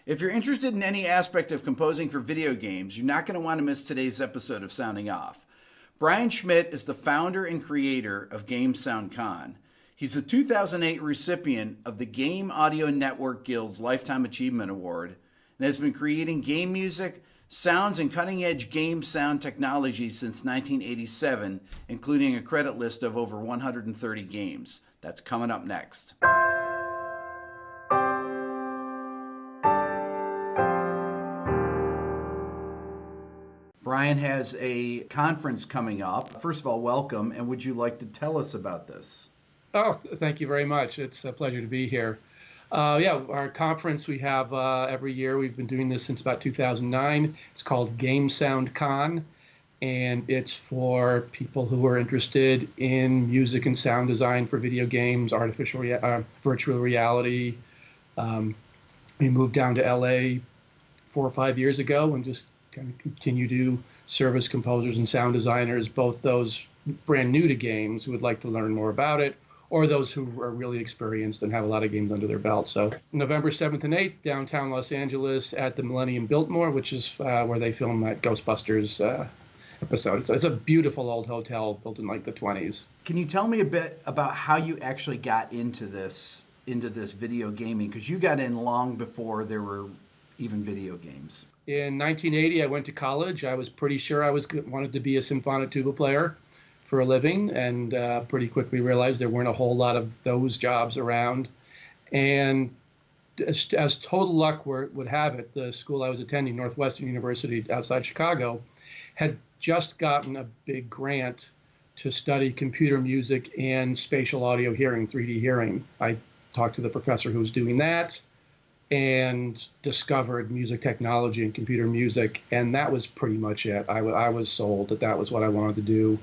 If you're interested in any aspect of composing for video games, you're not going to want to miss today's episode of Sounding Off. Brian Schmidt is the founder and creator of GameSoundCon. He's the 2008 recipient of the Game Audio Network Guild's Lifetime Achievement Award and has been creating game music, sounds, and cutting-edge game sound technology since 1987, including a credit list of over 130 games. That's coming up next. Brian has a conference coming up. First of all, welcome, and would you like to tell us about this? Oh, thank you very much. It's a pleasure to be here. Our conference we have every year. We've been doing this since about 2009. It's called GameSoundCon, and it's for people who are interested in music and sound design for video games, virtual reality. We moved down to LA 4 or 5 years ago and just kind of continue to service composers and sound designers, both those brand new to games who would like to learn more about it, or those who are really experienced and have a lot of games under their belt. So November 7th and 8th, downtown Los Angeles at the Millennium Biltmore, which is where they filmed that Ghostbusters episode. It's a beautiful old hotel built in like the 20s. Can you tell me a bit about how you actually got into this video gaming? Because you got in long before there were even video games. In 1980, I went to college. I was pretty sure I wanted to be a symphonic tuba player for a living, and pretty quickly realized there weren't a whole lot of those jobs around. And as total luck would have it, the school I was attending, Northwestern University outside Chicago, had just gotten a big grant to study computer music and spatial audio hearing, 3D hearing. I talked to the professor who was doing that and discovered music technology and computer music, and that was pretty much it. I was sold that was what I wanted to do.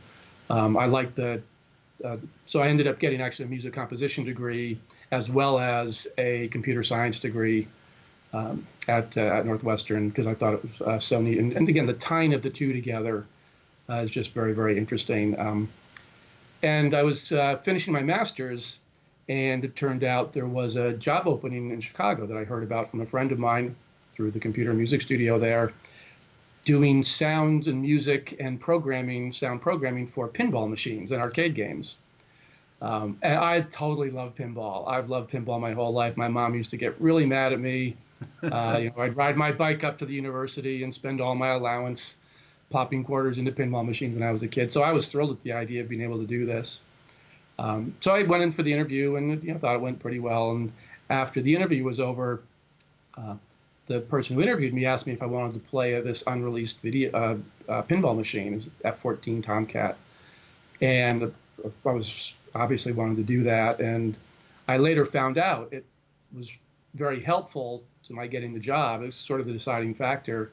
I liked so I ended up getting actually a music composition degree as well as a computer science degree at Northwestern, because I thought it was so neat. And again, the tying of the two together is just very, very interesting. And I was finishing my master's, and it turned out there was a job opening in Chicago that I heard about from a friend of mine through the computer music studio there, doing sound and music and sound programming for pinball machines and arcade games. And I totally love pinball. I've loved pinball my whole life. My mom used to get really mad at me. I'd ride my bike up to the university and spend all my allowance popping quarters into pinball machines when I was a kid. So I was thrilled at the idea of being able to do this. So I went in for the interview and thought it went pretty well. And after the interview was over, the person who interviewed me asked me if I wanted to play this unreleased video pinball machine. It was F-14 Tomcat, and I was obviously wanted to do that. And I later found out it was very helpful to my getting the job. It was sort of the deciding factor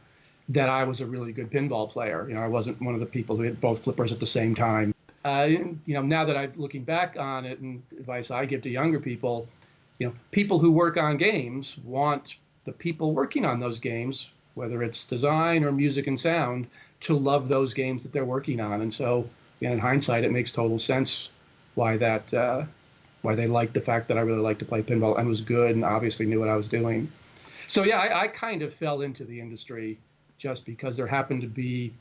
that I was a really good pinball player. I wasn't one of the people who hit both flippers at the same time. Now that I'm looking back on it, and advice I give to younger people, people who work on games want the people working on those games, whether it's design or music and sound, to love those games that they're working on. And so, in hindsight, it makes total sense why they liked the fact that I really liked to play pinball and was good and obviously knew what I was doing. So yeah, I kind of fell into the industry just because there happened to be,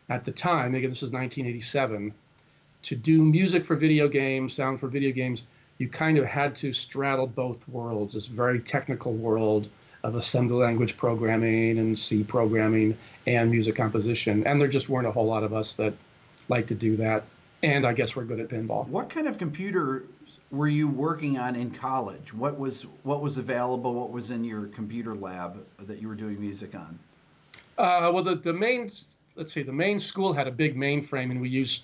at the time, again, this was 1987, to do music for video games, sound for video games, you kind of had to straddle both worlds, this very technical world of assembly language programming and C programming and music composition. And there just weren't a whole lot of us that liked to do that. And I guess we're good at pinball. What kind of computer were you working on in college? What was available? What was in your computer lab that you were doing music on? Well, the main school had a big mainframe, and we used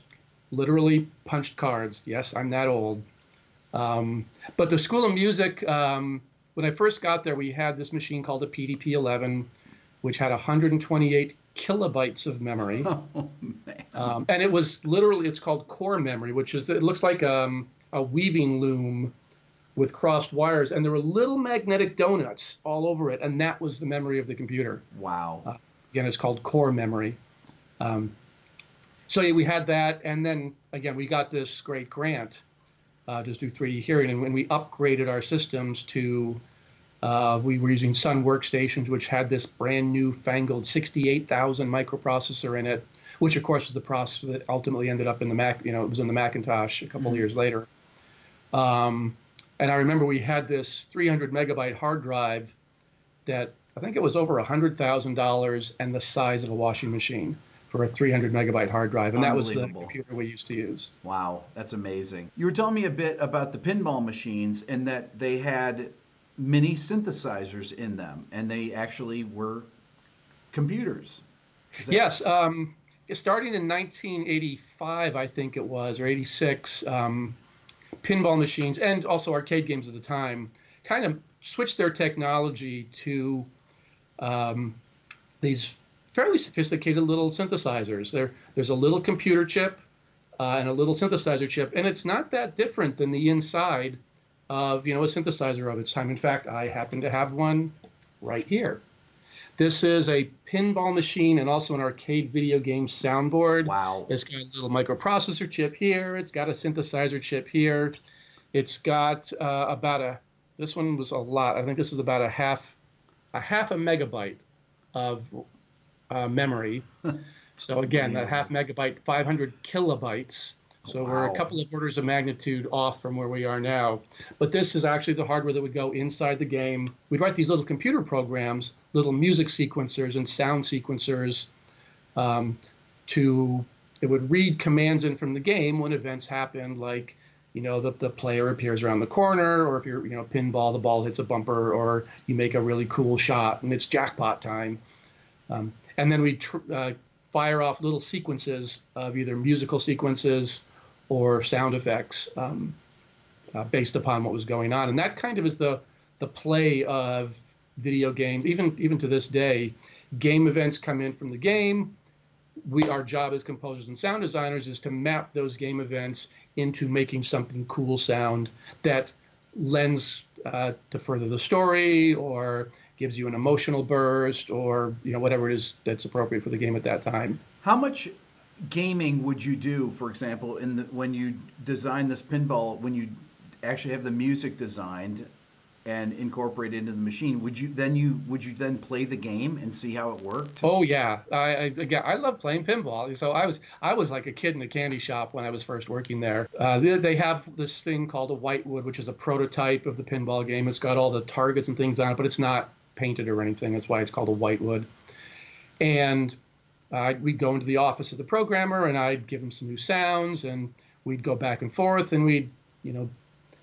literally punched cards. Yes, I'm that old. But the School of Music, when I first got there, we had this machine called a PDP-11, which had 128 kilobytes of memory. Oh, man. And it was literally, it's called core memory, it looks like a weaving loom with crossed wires. And there were little magnetic donuts all over it. And that was the memory of the computer. Wow. Again, it's called core memory. So yeah, we had that. And then, again, we got this great grant to do 3D hearing. And when we upgraded our systems to We were using Sun workstations, which had this brand new fangled 68,000 microprocessor in it, which of course was the processor that ultimately ended up in the Mac. It was in the Macintosh a couple of years later. And I remember we had this 300 megabyte hard drive that I think it was over $100,000 and the size of a washing machine for a 300 megabyte hard drive. And that was the computer we used to use. Wow, that's amazing. You were telling me a bit about the pinball machines and that they had mini synthesizers in them, and they actually were computers. Yes. Starting in 1985, I think it was, or 86, pinball machines and also arcade games at the time kind of switched their technology to these fairly sophisticated little synthesizers. There's a little computer chip and a little synthesizer chip, and it's not that different than the inside of a synthesizer of its time. In fact, I happen to have one right here. This is a pinball machine and also an arcade video game soundboard. Wow. It's got a little microprocessor chip here. It's got a synthesizer chip here. It's got this one was a lot. I think this is about a half a megabyte of memory. So again, that half megabyte, 500 kilobytes. So we're a couple of orders of magnitude off from where we are now. But this is actually the hardware that would go inside the game. We'd write these little computer programs, little music sequencers and sound sequencers. It would read commands in from the game when events happened, like the player appears around the corner, or if you're pinball, the ball hits a bumper, or you make a really cool shot and it's jackpot time. And then we'd fire off little sequences of either musical sequences or sound effects based upon what was going on. And that kind of is the play of video games. Even to this day, game events come in from the game. Our job as composers and sound designers is to map those game events into making something cool sound that lends to further the story or gives you an emotional burst or whatever it is that's appropriate for the game at that time. How much gaming would you do, for example, when you design this pinball, when you actually have the music designed and incorporate into the machine, would you then play the game and see how it worked? Oh yeah, I love playing pinball. So I was like a kid in a candy shop when I was first working there. They have this thing called a whitewood, which is a prototype of the pinball game. It's got all the targets and things on it, but it's not painted or anything. That's why it's called a whitewood. And we'd go into the office of the programmer, and I'd give him some new sounds, and we'd go back and forth, and we'd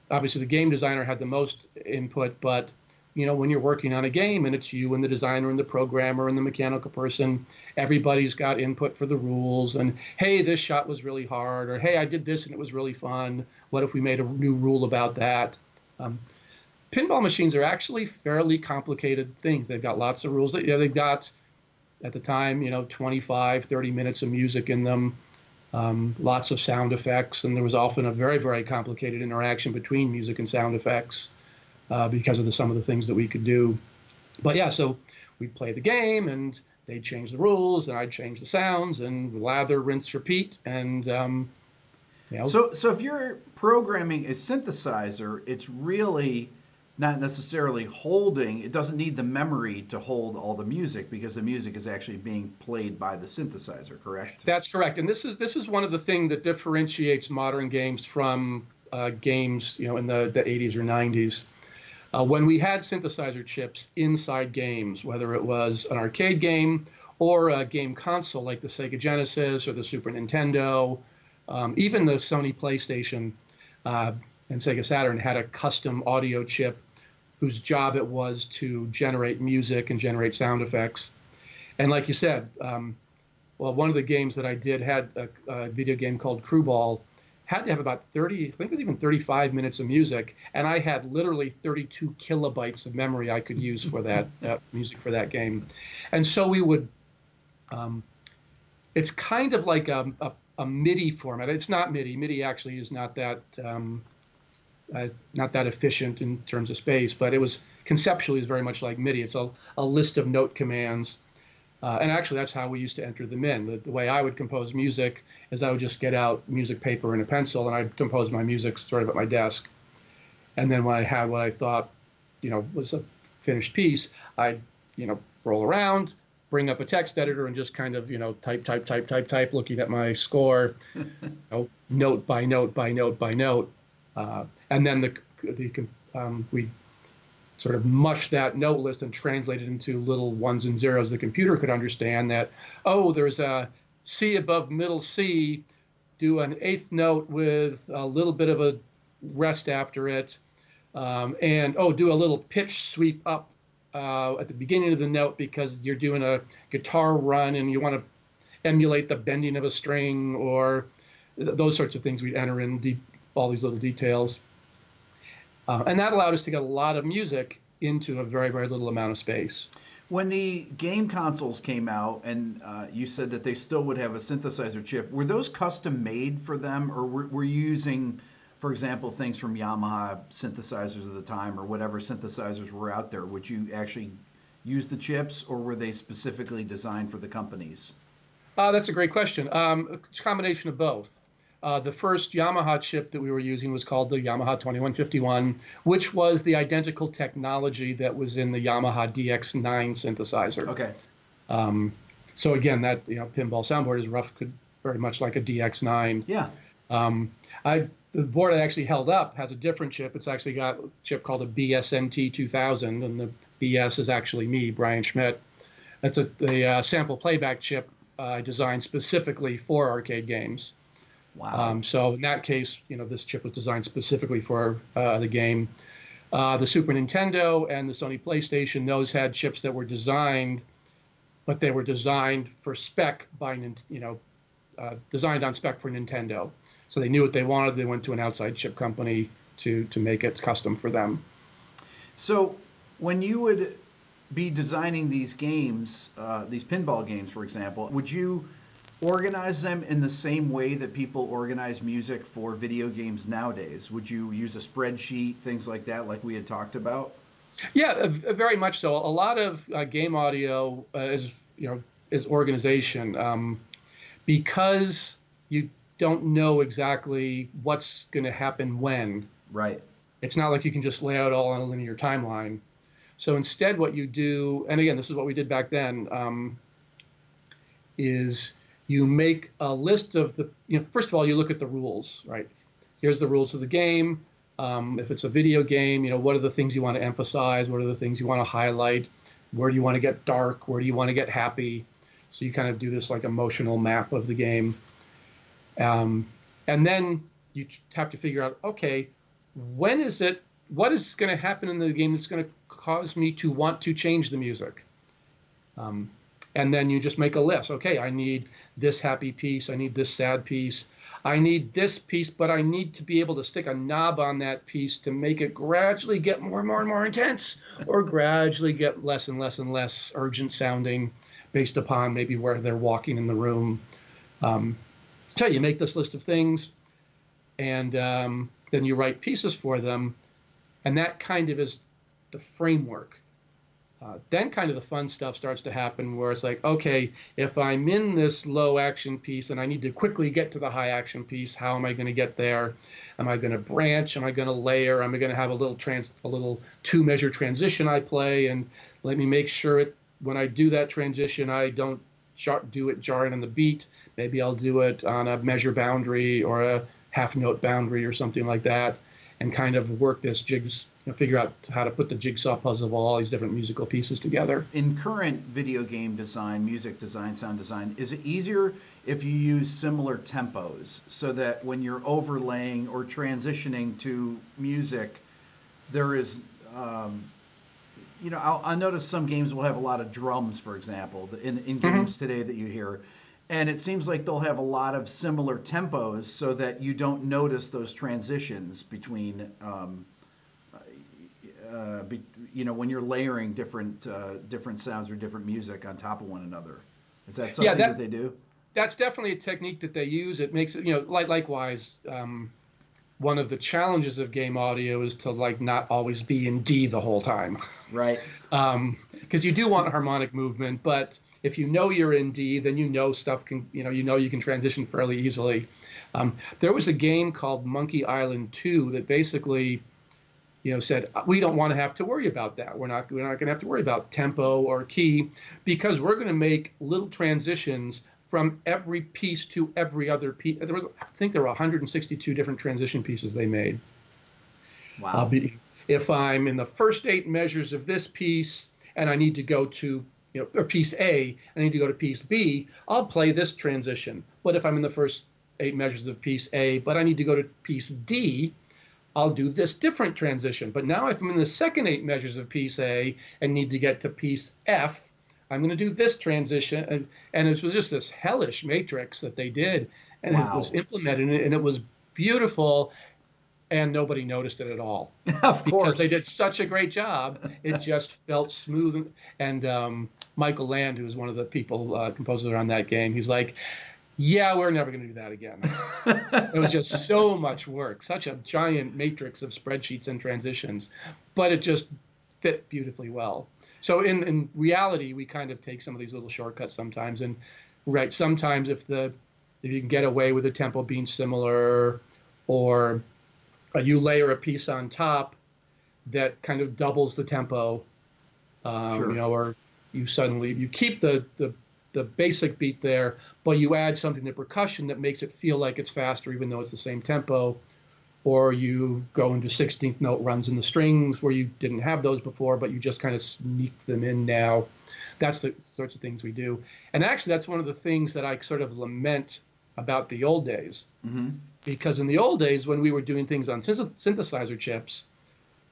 obviously the game designer had the most input, but when you're working on a game and it's you and the designer and the programmer and the mechanical person, everybody's got input for the rules. And hey, this shot was really hard, or hey, I did this and it was really fun. What if we made a new rule about that? Pinball machines are actually fairly complicated things. They've got lots of rules. They've got, at the time, 25, 30 minutes of music in them. Lots of sound effects, and there was often a very, very complicated interaction between music and sound effects because of some of the things that we could do. But yeah, so we'd play the game, and they'd change the rules, and I'd change the sounds, and lather, rinse, repeat, and So if you're programming a synthesizer, it's really not necessarily it doesn't need the memory to hold all the music because the music is actually being played by the synthesizer, correct? That's correct. And this is one of the things that differentiates modern games from games, in the 80s or 90s. When we had synthesizer chips inside games, whether it was an arcade game or a game console like the Sega Genesis or the Super Nintendo, even the Sony PlayStation and Sega Saturn had a custom audio chip whose job it was to generate music and generate sound effects. And like you said, one of the games that I did had a video game called Crew Ball, had to have about 30, I think it was even 35 minutes of music, and I had literally 32 kilobytes of memory I could use for that music for that game. And so we would, it's kind of like a MIDI format. It's not MIDI. MIDI actually is not that efficient in terms of space, but it was conceptually is very much like MIDI. It's a list of note commands. And actually, that's how we used to enter them in. The way I would compose music is I would just get out music paper and a pencil, and I'd compose my music sort of at my desk. And then when I had what I thought, was a finished piece, I'd, roll around, bring up a text editor and just kind of, type, looking at my score, note by note by note by note. And then we sort of mush that note list and translate it into little ones and zeros. The computer could understand that, there's a C above middle C, do an eighth note with a little bit of a rest after it, and do a little pitch sweep up at the beginning of the note because you're doing a guitar run and you want to emulate the bending of a string, or those sorts of things. We'd enter in all these little details. And that allowed us to get a lot of music into a very, very little amount of space. When the game consoles came out, and you said that they still would have a synthesizer chip, were those custom made for them, or were you using, for example, things from Yamaha synthesizers at the time, or whatever synthesizers were out there? Would you actually use the chips, or were they specifically designed for the companies? That's a great question. It's a combination of both. The first Yamaha chip that we were using was called the Yamaha 2151, which was the identical technology that was in the Yamaha DX9 synthesizer. Okay. So again, that pinball soundboard is very much like a DX9. Yeah. The board I actually held up has a different chip. It's actually got a chip called a BSMT 2000, and the BS is actually me, Brian Schmidt. That's a sample playback chip I designed specifically for arcade games. Wow. So in that case, this chip was designed specifically for the game. The Super Nintendo and the Sony PlayStation, those had chips that were designed, but they were designed for spec designed on spec for Nintendo. So they knew what they wanted. They went to an outside chip company to make it custom for them. So when you would be designing these games, these pinball games, for example, would you organize them in the same way that people organize music for video games nowadays? Would you use a spreadsheet, things like that, like we had talked about? Yeah, very much so. A lot of game audio is organization, because you don't know exactly what's going to happen when. Right. It's not like you can just lay out all on a linear timeline. So instead, what you do, and again, this is what we did back then, is you make a list of the, first of all, you look at the rules, right? Here's the rules of the game. If it's a video game, what are the things you want to emphasize? What are the things you want to highlight? Where do you want to get dark? Where do you want to get happy? So you kind of do this like emotional map of the game. And then you have to figure out, okay, what is going to happen in the game that's going to cause me to want to change the music? And then you just make a list. Okay, I need this happy piece. I need this sad piece. I need this piece, but I need to be able to stick a knob on that piece to make it gradually get more and more and more intense, or gradually get less and less and less urgent sounding based upon maybe where they're walking in the room. So you make this list of things, and then you write pieces for them, and that kind of is the framework. Then kind of the fun stuff starts to happen, where it's like, okay, if I'm in this low action piece and I need to quickly get to the high action piece, how am I going to get there? Am I going to branch? Am I going to layer? Am I going to have a little two-measure transition I play? And let me make sure when I do that transition, I don't do it jarring on the beat. Maybe I'll do it on a measure boundary or a half note boundary or something like that, and kind of work this figure out how to put the jigsaw puzzle of all these different musical pieces together. In current video game design, music design, sound design, is it easier if you use similar tempos so that when you're overlaying or transitioning to music, there is, I notice some games will have a lot of drums, for example, in games today that you hear. And it seems like they'll have a lot of similar tempos so that you don't notice those transitions between when you're layering different sounds or different music on top of one another. Is that something that they do? That's definitely a technique that they use. It makes it, likewise, one of the challenges of game audio is to not always be in D the whole time. Right. Because you do want harmonic movement, but if you're in D, then stuff can, you can transition fairly easily. There was a game called Monkey Island 2 that basically, said, we don't want to have to worry about that. We're not going to have to worry about tempo or key, because we're going to make little transitions from every piece to every other piece. I think there were 162 different transition pieces they made. Wow. If I'm in the first 8 measures of this piece and I need to go to, or piece A, I need to go to piece B, I'll play this transition. But if I'm in the first 8 measures of piece A, but I need to go to piece D, I'll do this different transition. But now if I'm in the second 8 measures of piece A and need to get to piece F, I'm going to do this transition. And it was just this hellish matrix that they did. And It was implemented, and it was beautiful. And nobody noticed it at all. Of course. Because they did such a great job. It just felt smooth. And Michael Land, who was one of the people, composers on that game, he's like, yeah, we're never going to do that again. It was just so much work, such a giant matrix of spreadsheets and transitions, but it just fit beautifully well. So in reality, we kind of take some of these little shortcuts sometimes. And sometimes if you can get away with the tempo being similar, or you layer a piece on top that kind of doubles the tempo, Sure. or you keep the basic beat there, but you add something to percussion that makes it feel like it's faster, even though it's the same tempo, or you go into 16th note runs in the strings where you didn't have those before, but you just kind of sneak them in now. That's the sorts of things we do. And actually, that's one of the things that I sort of lament about the old days. Mm-hmm. Because in the old days, when we were doing things on synthesizer chips,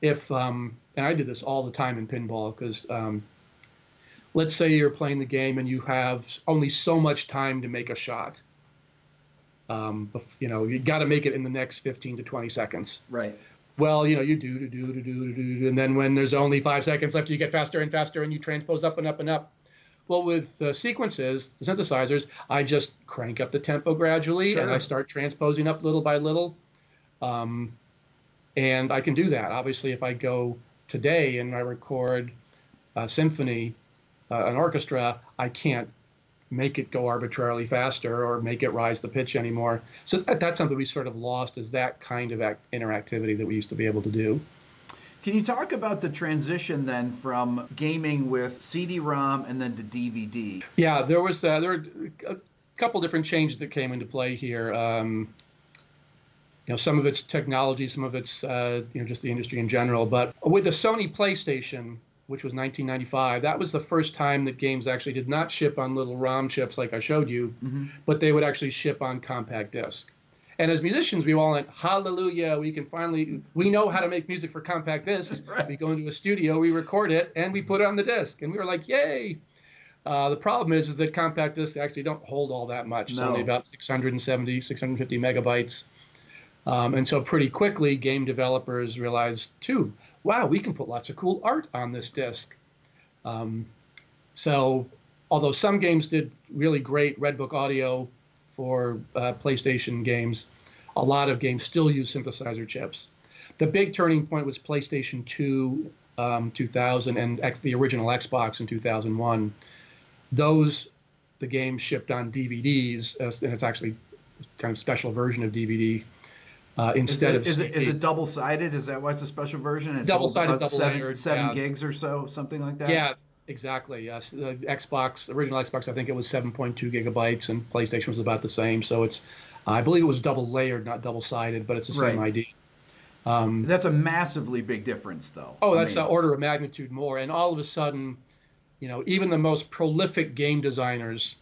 and I did this all the time in pinball, because let's say you're playing the game and you have only so much time to make a shot. You got to make it in the next 15 to 20 seconds. Right. Well, you do, and then when there's only 5 seconds left, you get faster and faster, and you transpose up and up and up. Well, with sequences, the synthesizers, I just crank up the tempo gradually, Sure. and I start transposing up little by little. And I can do that. Obviously, if I go today and I record a symphony, an orchestra, I can't make it go arbitrarily faster or make it rise the pitch anymore. So that's something we sort of lost, is that kind of interactivity that we used to be able to do. Can you talk about the transition then from gaming with CD-ROM and then to DVD? Yeah, there were a couple different changes that came into play here. Some of it's technology, some of it's just the industry in general. But with the Sony PlayStation, which was 1995, that was the first time that games actually did not ship on little ROM chips like I showed you, Mm-hmm. but they would actually ship on compact disc. And as musicians, we all went, hallelujah, we know how to make music for compact discs. Right. We go into a studio, we record it, and we put it on the disc. And we were like, yay. The problem is that compact discs actually don't hold all that much. It's only about 650 megabytes. And so pretty quickly, game developers realized, too, wow, we can put lots of cool art on this disc. So although some games did really great Redbook audio for PlayStation games, a lot of games still use synthesizer chips. The big turning point was PlayStation 2, 2000, and the original Xbox in 2001. The games shipped on DVDs, and it's actually kind of special version of DVD. Instead of is it double-sided? Is that why it's a special version? It's double-sided, double-layered. 7 gigs or so, something like that? Yeah, exactly. Yes, the original Xbox, I think it was 7.2 gigabytes, and PlayStation was about the same. So I believe it was double-layered, not double-sided, but it's the same idea. That's a massively big difference, though. Oh, that's an order of magnitude more. And all of a sudden, even the most prolific game designers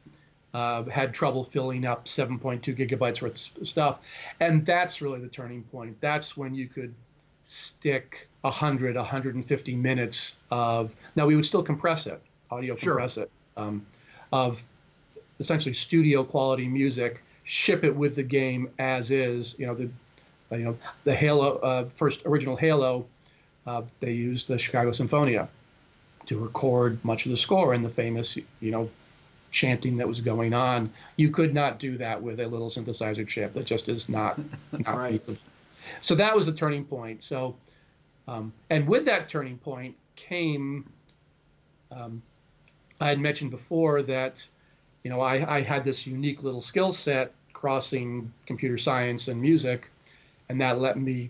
had trouble filling up 7.2 gigabytes worth of stuff. And that's really the turning point. That's when you could stick 150 minutes of, now we would still compress it, compress it, of essentially studio quality music, ship it with the game as is. The Halo, original Halo, they used the Chicago Symphonia to record much of the score and the famous, chanting that was going on. You could not do that with a little synthesizer chip. That just is not right. feasible. So that was the turning point. So, and with that turning point came, I had mentioned before that, I had this unique little skill set crossing computer science and music, and that let me,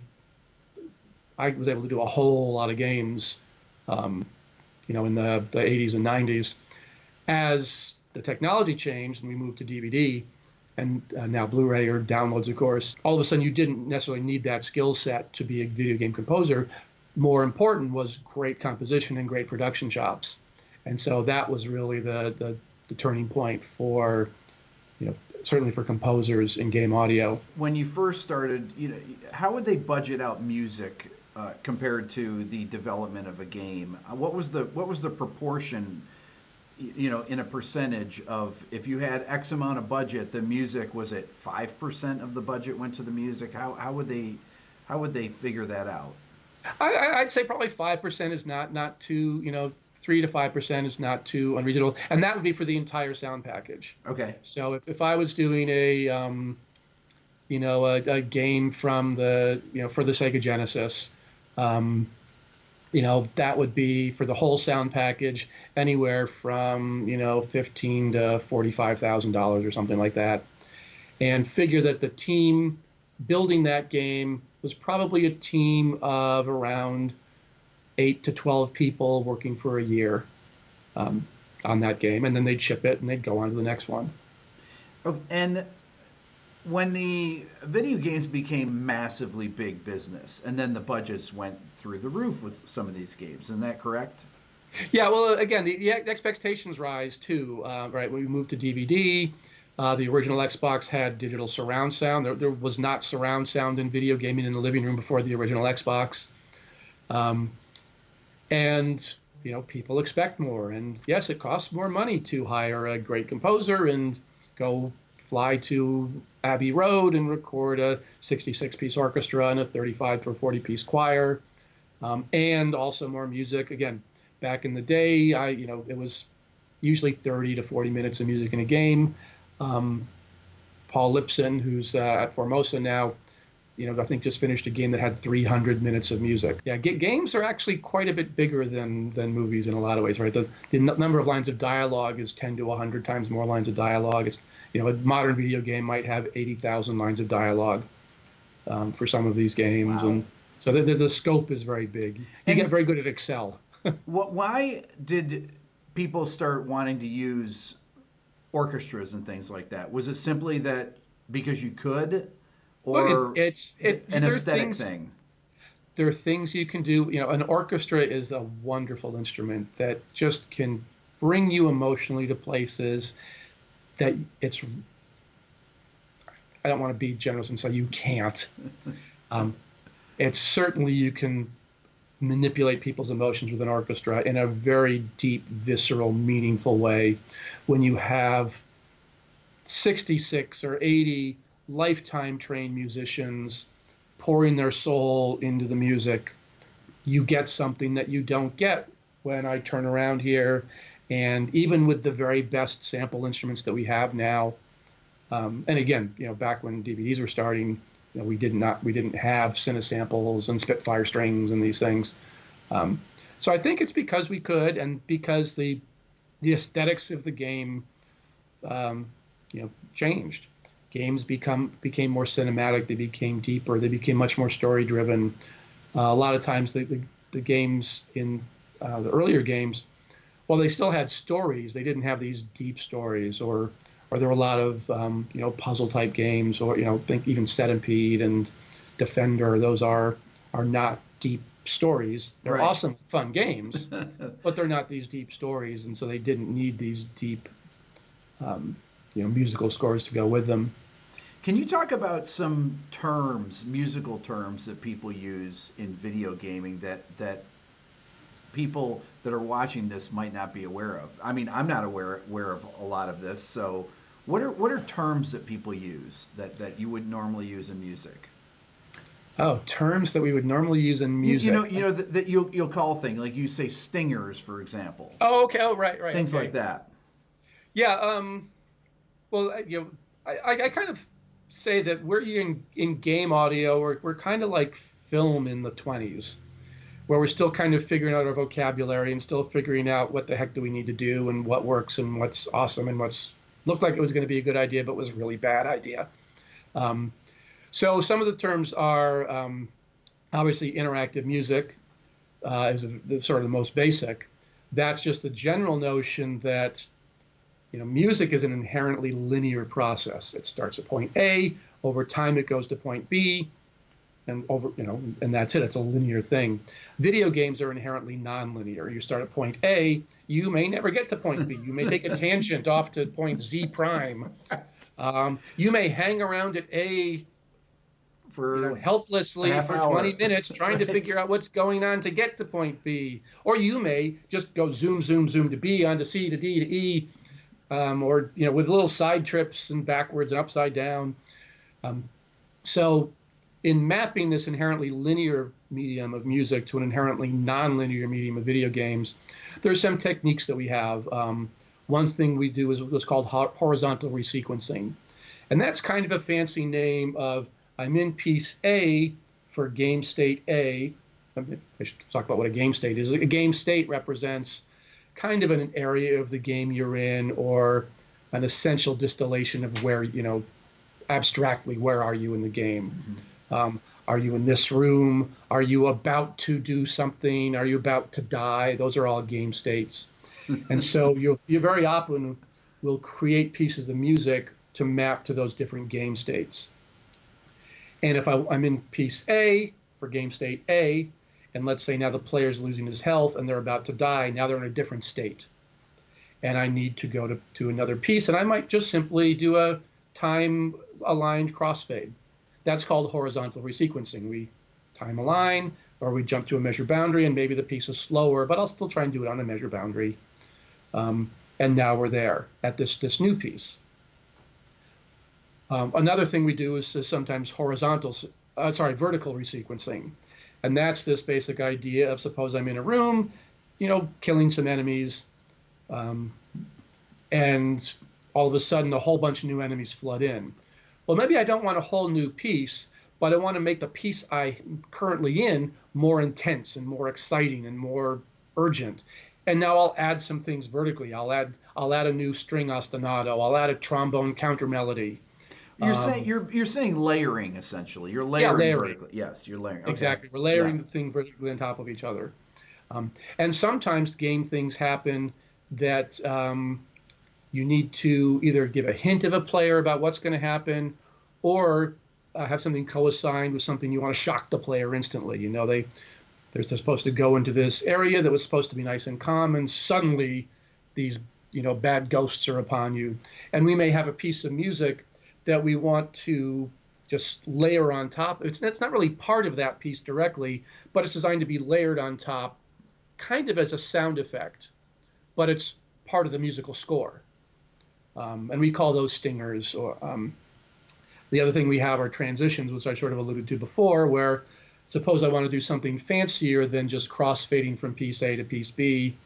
I was able to do a whole lot of games, in the 80s and 90s. As the technology changed and we moved to DVD and now Blu-ray or downloads, of course, all of a sudden you didn't necessarily need that skill set to be a video game composer. More important was great composition and great production chops. And so that was really the turning point for, certainly for composers in game audio. When you first started, how would they budget out music compared to the development of a game? What was the proportion, in a percentage of, if you had X amount of budget, the music, was it 5% of the budget went to the music? How would they figure that out? I'd say probably 5% is not too, 3 to 5% is not too unreasonable, and that would be for the entire sound package. Okay. So if I was doing a game from the, for the Sega Genesis, that would be for the whole sound package anywhere from, $15,000 to $45,000 or something like that. And figure that the team building that game was probably a team of around 8 to 12 people working for a year on that game, and then they'd ship it and they'd go on to the next one. Oh, and when the video games became massively big business, and then the budgets went through the roof with some of these games, isn't that correct? Yeah, well, again, the expectations rise too, right? When we moved to DVD, the original Xbox had digital surround sound. There was not surround sound in video gaming in the living room before the original Xbox. And, people expect more. And yes, it costs more money to hire a great composer and go fly to Abbey Road and record a 66-piece orchestra and a 35 or 40-piece choir, and also more music. Again, back in the day, it was usually 30 to 40 minutes of music in a game. Paul Lipson, who's at Formosa now, I think just finished a game that had 300 minutes of music. Yeah, games are actually quite a bit bigger than movies in a lot of ways, right? The number of lines of dialogue is 10 to 100 times more lines of dialogue. It's, a modern video game might have 80,000 lines of dialogue for some of these games. Wow. And so the scope is very big. You get very good at Excel. Why did people start wanting to use orchestras and things like that? Was it simply that because you could? Or it's an aesthetic thing? There are things you can do. An orchestra is a wonderful instrument that just can bring you emotionally to places that I don't want to be generous and say you can't. It's certainly you can manipulate people's emotions with an orchestra in a very deep, visceral, meaningful way. When you have 66 or 80 lifetime trained musicians pouring their soul into the music, you get something that you don't get when I turn around here. And even with the very best sample instruments that we have now, and again, back when DVDs were starting, we didn't have Cinesamples and Spitfire strings and these things. So I think it's because we could, and because the aesthetics of the game, changed. Games became more cinematic. They became deeper. They became much more story driven. A lot of times, the games in the earlier games, while they still had stories, they didn't have these deep stories, or there were a lot of puzzle type games, or think even Centipede and Defender. Those are not deep stories. They're right. Awesome, fun games, but they're not these deep stories, and so they didn't need these deep musical scores to go with them. Can you talk about some musical terms that people use in video gaming that people that are watching this might not be aware of? I mean, I'm not aware of a lot of this. So what are terms that people use that you would normally use in music? Oh, terms that we would normally use in music. That you'll call things, like you say stingers, for example. Oh, okay. Oh, right. Things okay. like that. Yeah. Well, I kind of say that we're in game audio. We're kind of like film in the 20s, where we're still kind of figuring out our vocabulary and still figuring out what the heck do we need to do and what works and what's awesome and what's looked like it was going to be a good idea but was a really bad idea. So some of the terms are Obviously, interactive music is sort of the most basic. That's just the general notion that music is an inherently linear process. It starts at point A, over time it goes to point B, and and that's it. It's a linear thing. Video games are inherently nonlinear. You start at point A, you may never get to point B. You may take a tangent off to point Z prime. You may hang around at A for helplessly for 20 minutes trying to figure out what's going on to get to point B. Or you may just go zoom, zoom, zoom to B, on to C, to D, to E, or with little side trips and backwards and upside down. So in mapping this inherently linear medium of music to an inherently nonlinear medium of video games, there's some techniques that we have. One thing we do is what's called horizontal resequencing. And that's kind of a fancy name of I'm in piece A for game state A. I should talk about what a game state is. A game state represents kind of an area of the game you're in, or an essential distillation of where, abstractly, where are you in the game? Mm-hmm. Are you in this room? Are you about to do something? Are you about to die? Those are all game states. And so you very often will create pieces of music to map to those different game states. And if I'm in piece A for game state A, and let's say now the player's losing his health and they're about to die, now they're in a different state. And I need to go to another piece, and I might just simply do a time-aligned crossfade. That's called horizontal resequencing. We time align, or we jump to a measure boundary, and maybe the piece is slower, but I'll still try and do it on a measure boundary. And now we're there at this new piece. Another thing we do is sometimes vertical resequencing. And that's this basic idea of, suppose I'm in a room, killing some enemies, and all of a sudden a whole bunch of new enemies flood in. Well, maybe I don't want a whole new piece, but I want to make the piece I'm currently in more intense and more exciting and more urgent. And now I'll add some things vertically. I'll add a new string ostinato. I'll add a trombone counter melody. You're saying layering, essentially. You're layering vertically. Yes, you're layering. Okay. Exactly. We're layering the thing vertically on top of each other. And sometimes game things happen that you need to either give a hint of a player about what's going to happen, or have something co-assigned with something you want to shock the player instantly. They're supposed to go into this area that was supposed to be nice and calm, and suddenly these bad ghosts are upon you. And we may have a piece of music that we want to just layer on top. It's not really part of that piece directly, but it's designed to be layered on top, kind of as a sound effect, but it's part of the musical score. And we call those stingers. Or the other thing we have are transitions, which I sort of alluded to before, where suppose I want to do something fancier than just cross-fading from piece A to piece B.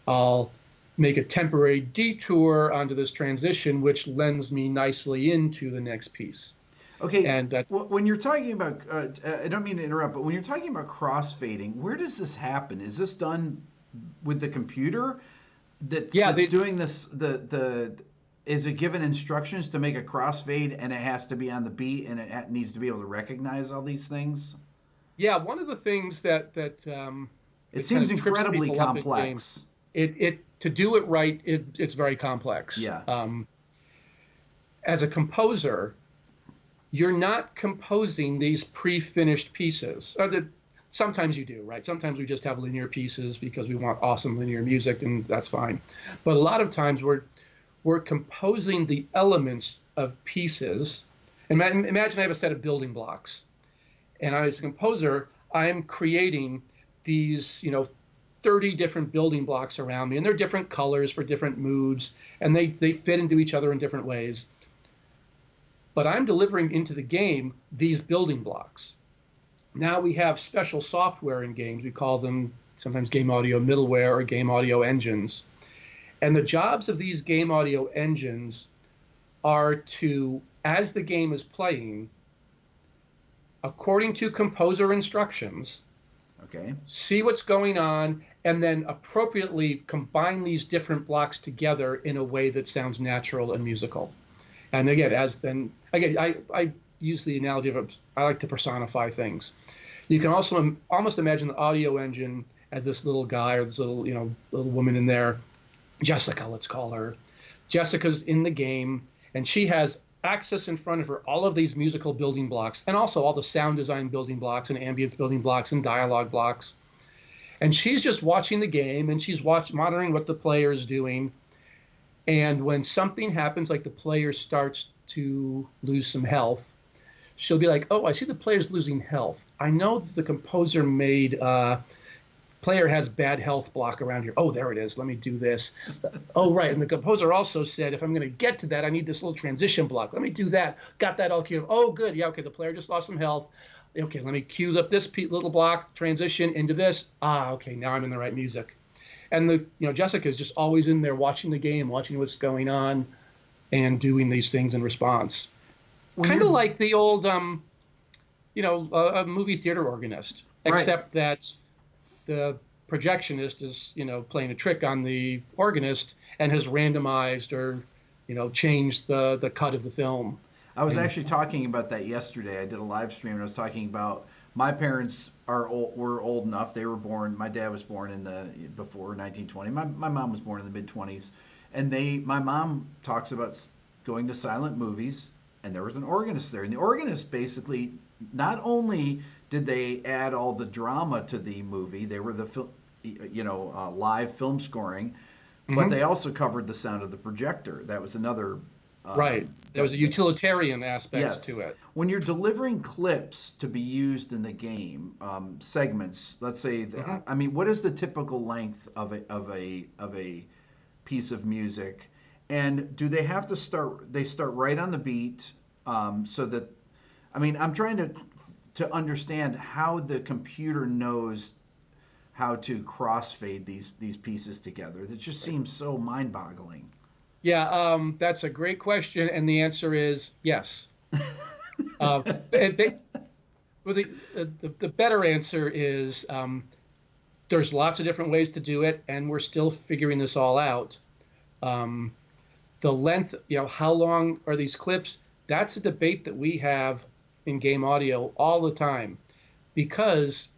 I'll make a temporary detour onto this transition, which lends me nicely into the next piece. Okay, and when you're talking about, I don't mean to interrupt, but when you're talking about crossfading, where does this happen? Is this done with the computer that's doing this? Is it given instructions to make a crossfade, and it has to be on the beat, and it needs to be able to recognize all these things? Yeah, one of the things that it seems incredibly complex. To do it right, it's very complex. Yeah. As a composer, you're not composing these pre-finished pieces. Sometimes you do, right? Sometimes we just have linear pieces because we want awesome linear music, and that's fine. But a lot of times we're composing the elements of pieces. Imagine I have a set of building blocks, and as a composer, I'm creating these, 30 different building blocks around me, and they're different colors for different moods, and they fit into each other in different ways. But I'm delivering into the game these building blocks. Now we have special software in games. We call them sometimes game audio middleware or game audio engines. And the jobs of these game audio engines are to, as the game is playing, according to composer instructions, see what's going on, and then appropriately combine these different blocks together in a way that sounds natural and musical. And again, I use the analogy of I like to personify things. You can also almost imagine the audio engine as this little guy or this little, little woman in there, Jessica, let's call her. Jessica's in the game, and she has access in front of her all of these musical building blocks, and also all the sound design building blocks and ambience building blocks and dialogue blocks. And she's just watching the game, and she's monitoring what the player is doing. And when something happens, like the player starts to lose some health, she'll be like, oh, I see the player's losing health. I know that the composer made player has bad health block around here. Oh, there it is. Let me do this. Oh, right. And the composer also said, if I'm going to get to that, I need this little transition block. Let me do that. Got that all queued up. Oh, good. Yeah, okay. The player just lost some health. Okay, let me cue up this little block, transition into this. Ah, okay. Now I'm in the right music. And Jessica is just always in there watching the game, watching what's going on, and doing these things in response. Kind of like the old, a movie theater organist, except that the projectionist is, playing a trick on the organist and has randomized or, changed the cut of the film. I was actually talking about that yesterday. I did a live stream and I was talking about my parents were old enough. They were born. My dad was born before 1920. My mom was born in the mid-20s, and my mom talks about going to silent movies, and there was an organist there, and the organist basically not only did they add all the drama to the movie, they were the live film scoring, but they also covered the sound of the projector. That was another. Right. There was a utilitarian aspect to it. When you're delivering clips to be used in the game, segments, let's say, what is the typical length of a piece of music? And do they have to start right on the beat, so that, I'm trying to understand how the computer knows how to crossfade these pieces together. It just seems so mind-boggling. Yeah, that's a great question, and the answer is yes. The better answer is there's lots of different ways to do it, and we're still figuring this all out. The length, how long are these clips? That's a debate that we have in game audio all the time, because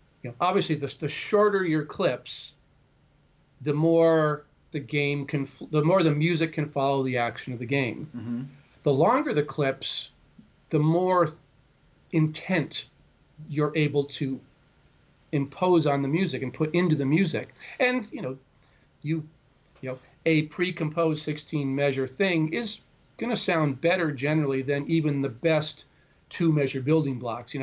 obviously the shorter your clips, the more the more the music can follow the action of the game. Mm-hmm. The longer the clips, the more intent you're able to impose on the music and put into the music. And a pre-composed 16 measure thing is going to sound better generally than even the best 2-measure building blocks.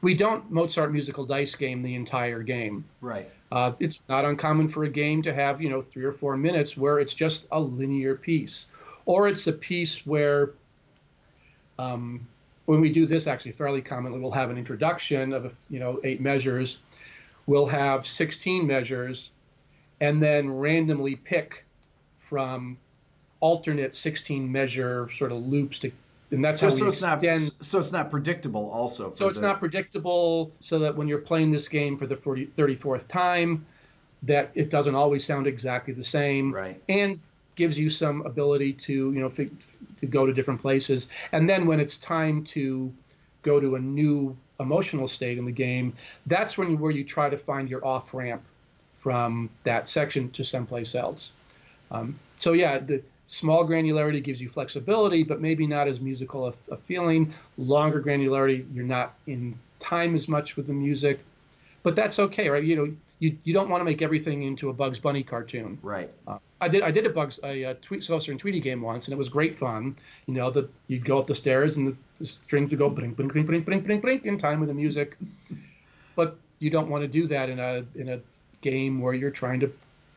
We don't Mozart musical dice game the entire game. Right. It's not uncommon for a game to have 3 or 4 minutes where it's just a linear piece, or it's a piece where when we do this, actually fairly commonly, we'll have an introduction of 8 measures. We'll have 16 measures, and then randomly pick from alternate 16 measure sort of loops and that's how we extend. So it's not predictable also. So it's not predictable, so that when you're playing this game for the 34th time, that it doesn't always sound exactly the same. Right. And gives you some ability to, to go to different places. And then when it's time to go to a new emotional state in the game, that's where you try to find your off-ramp from that section to someplace else. The small granularity gives you flexibility, but maybe not as musical a feeling. Longer granularity, you're not in time as much with the music, but that's okay, right? You don't want to make everything into a Bugs Bunny cartoon. Right. I did a Saucer and Tweety game once, and it was great fun. You'd go up the stairs and the strings would go blink, blink, blink, blink, blink, blink, blink in time with the music. But you don't want to do that in a game where you're trying to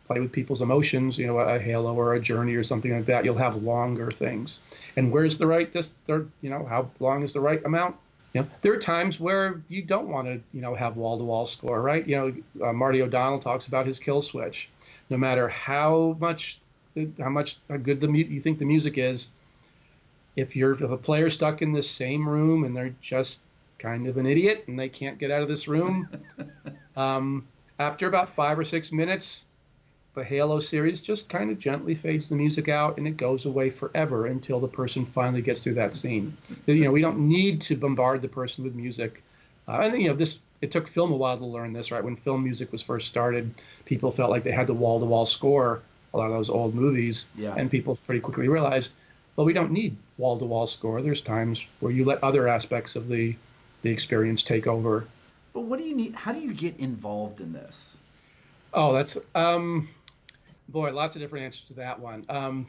play with people's emotions, a Halo or a Journey or something like that. You'll have longer things. And where's the right, how long is the right amount? There are times where you don't want to, have wall-to-wall score, right? Marty O'Donnell talks about his kill switch. No matter how good you think the music is, if a player's stuck in the same room and they're just kind of an idiot and they can't get out of this room, after about 5 or 6 minutes, the Halo series just kind of gently fades the music out, and it goes away forever until the person finally gets through that scene. We don't need to bombard the person with music And it took film a while to learn this, right? When film music was first started, people felt like they had the wall-to-wall score, a lot of those old movies, Yeah. and people pretty quickly realized, well, we don't need wall-to-wall score. There's times where you let other aspects of the experience take over. But what do you need? How do you get involved in this? Oh, that's boy, lots of different answers to that one.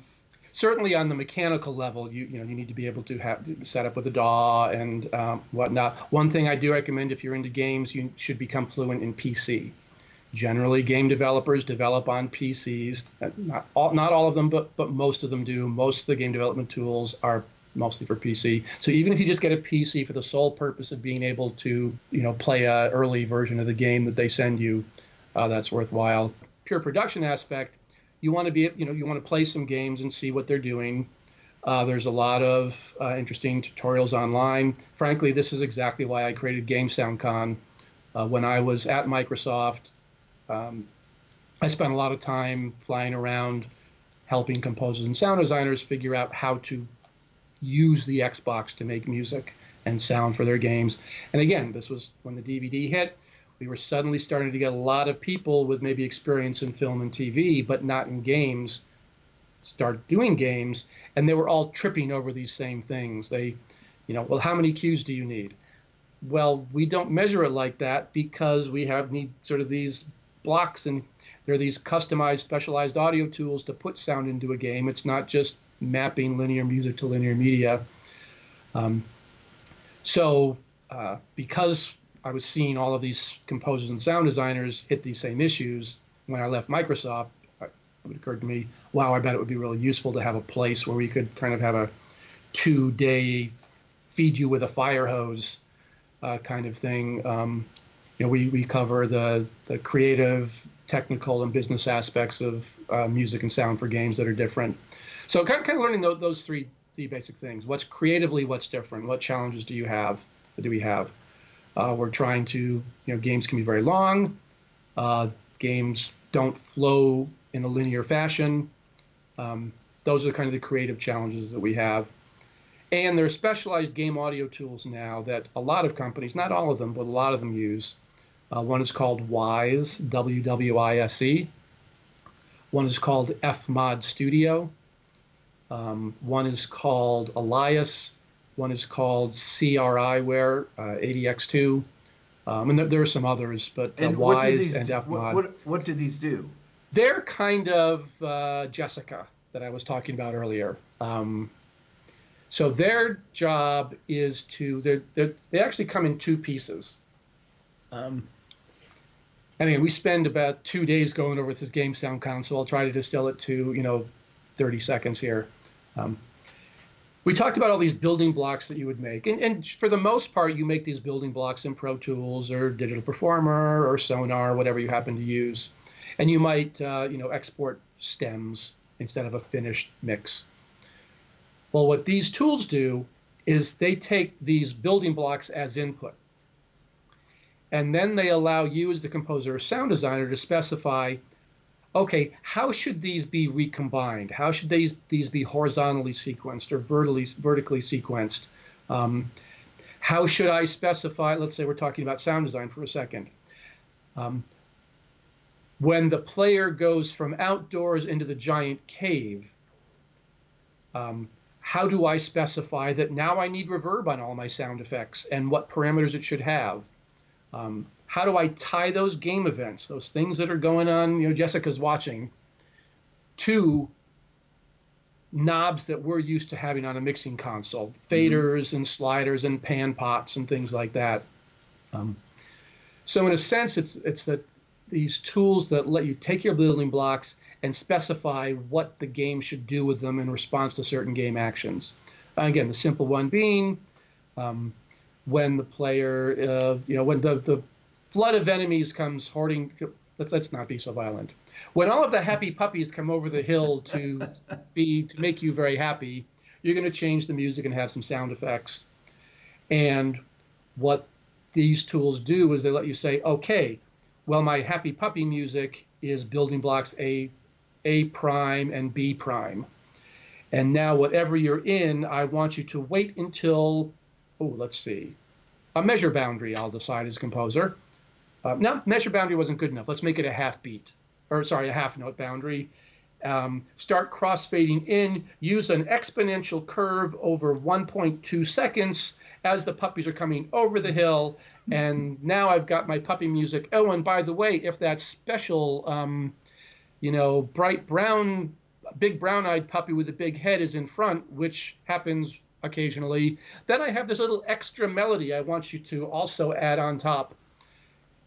Certainly on the mechanical level, you need to be able to have set up with a DAW and whatnot. One thing I do recommend if you're into games, you should become fluent in PC. Generally, game developers develop on PCs. Not all of them, but most of them do. Most of the game development tools are mostly for PC. So even if you just get a PC for the sole purpose of being able to play a early version of the game that they send you, that's worthwhile. Pure production aspect, you want to be, you want to play some games and see what they're doing. There's a lot of interesting tutorials online. Frankly, this is exactly why I created GameSoundCon. When I was at Microsoft, I spent a lot of time flying around helping composers and sound designers figure out how to use the Xbox to make music and sound for their games. And again, this was when the DVD hit. We were suddenly starting to get a lot of people with maybe experience in film and TV, but not in games, start doing games, and they were all tripping over these same things. They, well, how many cues do you need? Well, we don't measure it like that because we need sort of these blocks, and there are these customized, specialized audio tools to put sound into a game. It's not just mapping linear music to linear media. Because I was seeing all of these composers and sound designers hit these same issues, when I left Microsoft, it occurred to me, wow, I bet it would be really useful to have a place where we could kind of have a 2-day feed you with a fire hose kind of thing. We cover the creative, technical, and business aspects of music and sound for games that are different. So kind of learning those three basic things. What's creatively, what's different? What challenges do we have? We're trying to, games can be very long. Games don't flow in a linear fashion. Those are kind of the creative challenges that we have. And there are specialized game audio tools now that a lot of companies, not all of them, but a lot of them use. One is called WISE, WWISE. One is called FMod Studio. One is called Elias. One is called CRIware, ADX2. And there are some others, but WISE and FMod. What do these do? They're kind of Jessica that I was talking about earlier. So their job is they actually come in two pieces. Anyway, we spend about 2 days going over this GameSoundCon, so I'll try to distill it to 30 seconds here. We talked about all these building blocks that you would make, and for the most part, you make these building blocks in Pro Tools or Digital Performer or Sonar, whatever you happen to use, and you might export stems instead of a finished mix. Well, what these tools do is they take these building blocks as input, and then they allow you as the composer or sound designer to specify, okay, how should these be recombined? How should these be horizontally sequenced or vertically sequenced? How should I specify, let's say we're talking about sound design for a second. When the player goes from outdoors into the giant cave, how do I specify that now I need reverb on all my sound effects and what parameters it should have? How do I tie those game events, those things that are going on, Jessica's watching, to knobs that we're used to having on a mixing console, faders and sliders and pan pots and things like that. So in a sense, it's that these tools that let you take your building blocks and specify what the game should do with them in response to certain game actions. Again, the simple one being, when the player, when the flood of enemies comes hoarding, let's not be so violent. When all of the happy puppies come over the hill to make you very happy, you're going to change the music and have some sound effects. And what these tools do is they let you say, okay, well, my happy puppy music is building blocks A prime and B prime. And now whatever you're in, I want you to wait until, let's see, A measure boundary, I'll decide as composer. No, measure boundary wasn't good enough. Let's make it a half beat, or sorry, a half note boundary. Start crossfading in, use an exponential curve over 1.2 seconds as the puppies are coming over the hill. And now I've got my puppy music. Oh, and by the way, if that special, bright brown, big brown-eyed puppy with a big head is in front, which happens occasionally, then I have this little extra melody I want you to also add on top.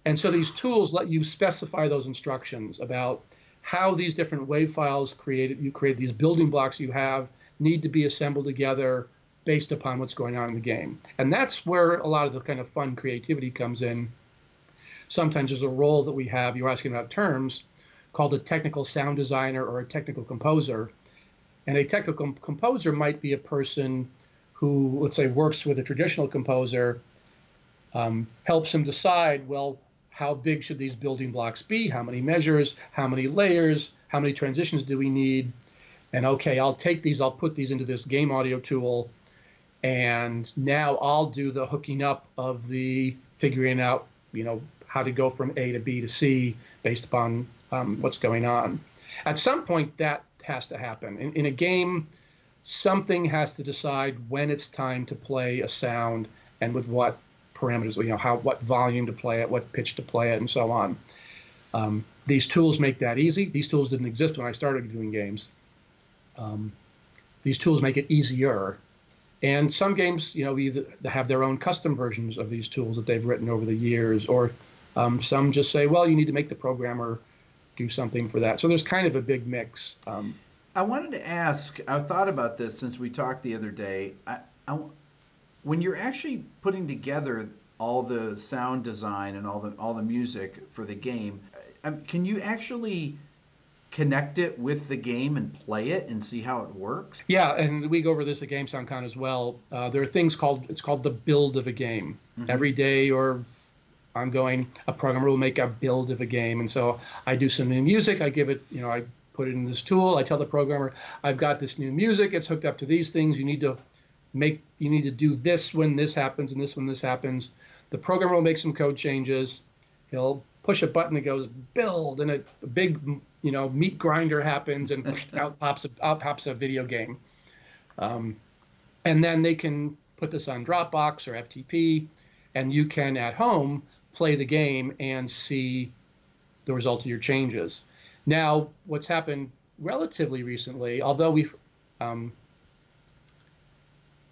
And so these tools let you specify those instructions about how these different wave files you create these building blocks you have need to be assembled together based upon what's going on in the game. And that's where a lot of the kind of fun creativity comes in. Sometimes there's a role that we have, you're asking about terms, called a technical sound designer or a technical composer. And a technical composer might be a person who, let's say, works with a traditional composer, helps him decide, well, how big should these building blocks be? How many measures? How many layers? How many transitions do we need? And okay, I'll take these, I'll put these into this game audio tool, and now I'll do the hooking up of the figuring out, how to go from A to B to C based upon what's going on. At some point, that has to happen. In a game, something has to decide when it's time to play a sound and with what parameters, what volume to play it, what pitch to play it, and so on. These tools make that easy. These tools didn't exist when I started doing games. These tools make it easier. And some games, either have their own custom versions of these tools that they've written over the years, or some just say, well, you need to make the programmer do something for that. So there's kind of a big mix. I wanted to ask, I thought about this since we talked the other day. When you're actually putting together all the sound design and all the music for the game, can you actually connect it with the game and play it and see how it works? Yeah, and we go over this at GameSoundCon as well. There are things called the build of a game. Mm-hmm. Every day or ongoing, a programmer will make a build of a game. And so I do some new music, I give it, I put it in this tool, I tell the programmer, I've got this new music, it's hooked up to these things, you need to do this when this happens and this when this happens. The programmer will make some code changes. He'll push a button that goes build, and a big meat grinder happens, and out pops a video game. And then they can put this on Dropbox or FTP, and you can at home play the game and see the result of your changes. Now, what's happened relatively recently, although we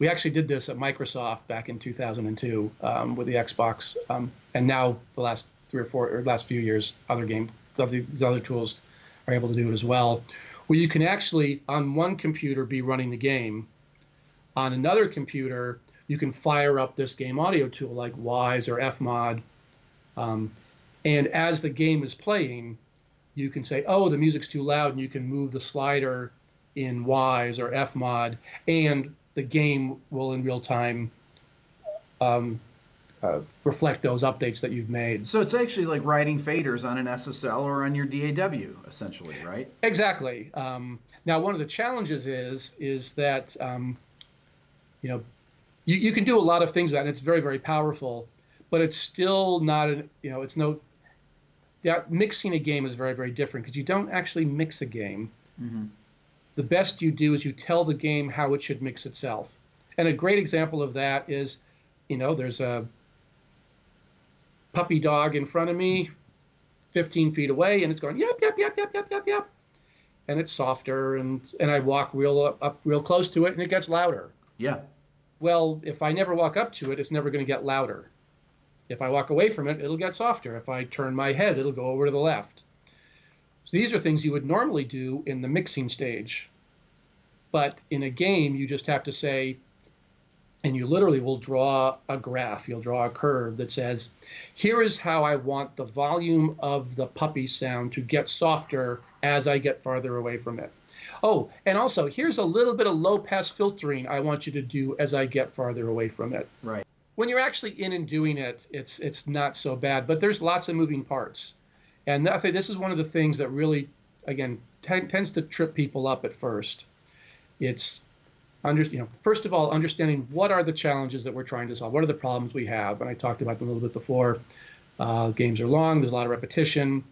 actually did this at Microsoft back in 2002 with the Xbox, and now the last few years, these other tools are able to do it as well, where you can actually, on one computer, be running the game. On another computer, you can fire up this game audio tool like Wise or Fmod, and as the game is playing, you can say, oh, the music's too loud, and you can move the slider in Wise or Fmod, and the game will in real time reflect those updates that you've made. So it's actually like writing faders on an SSL or on your DAW, essentially, right? Exactly. Now, one of the challenges is that you can do a lot of things with that, and it's very, very powerful, but it's still not mixing a game is very, very different because you don't actually mix a game. Mm-hmm. The best you do is you tell the game how it should mix itself. And a great example of that is, there's a puppy dog in front of me, 15 feet away, and it's going, yep, yep, yep, yep, yep, yep, yep. And it's softer, and I walk up real close to it, and it gets louder. Yeah. Well, if I never walk up to it, it's never going to get louder. If I walk away from it, it'll get softer. If I turn my head, it'll go over to the left. So these are things you would normally do in the mixing stage. But in a game, you just have to say, and you literally will draw a graph, you'll draw a curve that says, here is how I want the volume of the puppy sound to get softer as I get farther away from it. Oh, and also, here's a little bit of low-pass filtering I want you to do as I get farther away from it. Right. When you're actually in and doing it, it's not so bad, but there's lots of moving parts. And I think this is one of the things that really, again, tends to trip people up at first. first of all, understanding what are the challenges that we're trying to solve, what are the problems we have, and I talked about them a little bit before. Games are long, there's a lot of repetition,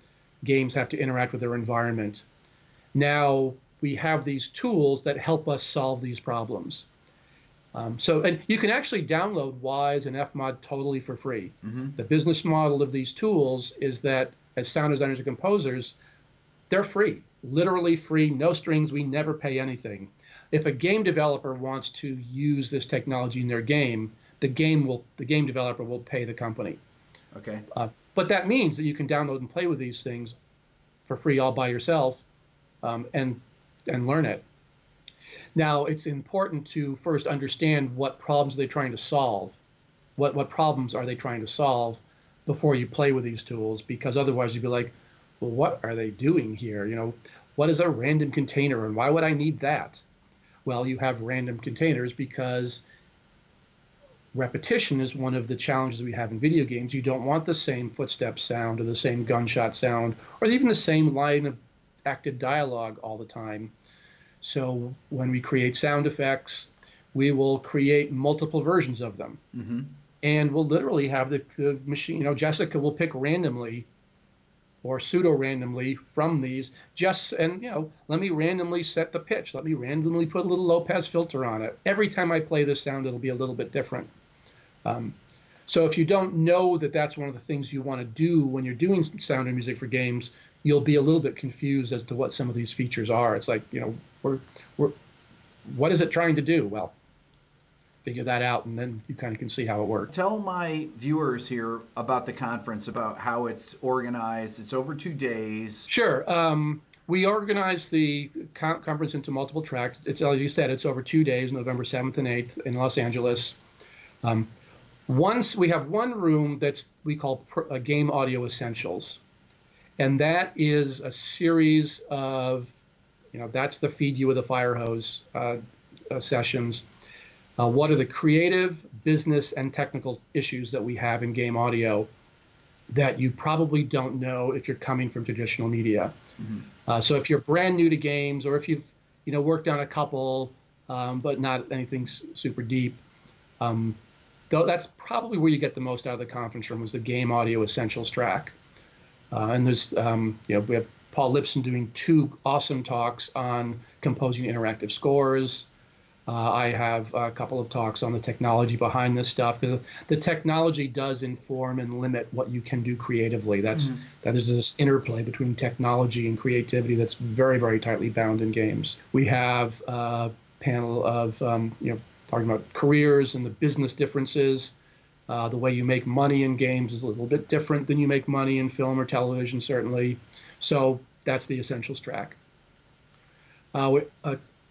games have to interact with their environment. Now, we have these tools that help us solve these problems. And you can actually download Wwise and Fmod totally for free. The business model of these tools is that as sound designers and composers, they're free, literally free, no strings, we never pay anything. If a game developer wants to use this technology in their game, the game developer will pay the company. Okay. But that means that you can download and play with these things for free all by yourself and learn it. Now, it's important to first understand what problems are they trying to solve. What problems are they trying to solve before you play with these tools? Because otherwise you'd be like, well, what are they doing here? What is a random container and why would I need that? Well, you have random containers because repetition is one of the challenges we have in video games. You don't want the same footstep sound or the same gunshot sound or even the same line of active dialogue all the time. So when we create sound effects, we will create multiple versions of them. And we'll literally have the machine, Jessica will pick randomly or pseudo-randomly from these, let me randomly set the pitch. Let me randomly put a little low-pass filter on it. Every time I play this sound, it'll be a little bit different. So if you don't know that that's one of the things you want to do when you're doing sound and music for games, you'll be a little bit confused as to what some of these features are. It's like, what is it trying to do? Well, figure that out, and then you kind of can see how it works. Tell my viewers here about the conference, about how it's organized. It's over 2 days. Sure. We organize the conference into multiple tracks. It's, as you said, it's over 2 days, November 7th and 8th in Los Angeles. We have one room we call Game Audio Essentials. And that is a series of, that's the feed you with a fire hose sessions. What are the creative, business, and technical issues that we have in game audio that you probably don't know if you're coming from traditional media? So if you're brand new to games, or if you've worked on a couple, but not anything super deep, that's probably where you get the most out of the conference room, is the Game Audio Essentials track. And there's, we have Paul Lipson doing 2 awesome talks on composing interactive scores. I have a couple of talks on the technology behind this stuff, because the technology does inform and limit what you can do creatively. That is this interplay between technology and creativity that's very, very tightly bound in games. We have a panel of, talking about careers and the business differences. The way you make money in games is a little bit different than you make money in film or television, certainly. So that's the Essentials track.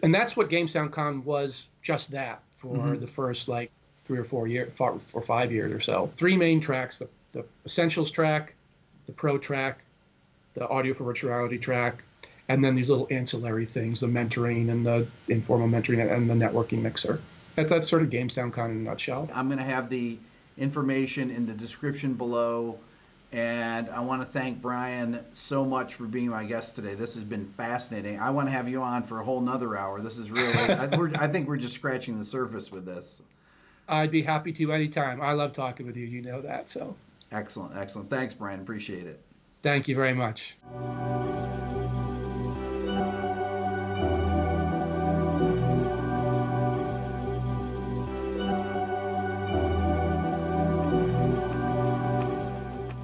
And that's what GameSoundCon was, just that, for the first 3 or 4 years, 4 or 5 years or so. 3 main tracks: the Essentials track, the Pro track, the Audio for Virtuality track, and then these little ancillary things, the mentoring and the informal mentoring and the networking mixer. That's sort of GameSoundCon in a nutshell. I'm going to have the information in the description below. And I want to thank Brian so much for being my guest today. This has been fascinating. I want to have you on for a whole nother hour. This is really, I think we're just scratching the surface with this. I'd be happy to anytime. I love talking with you. You know that. So. Excellent. Thanks, Brian. Appreciate it. Thank you very much.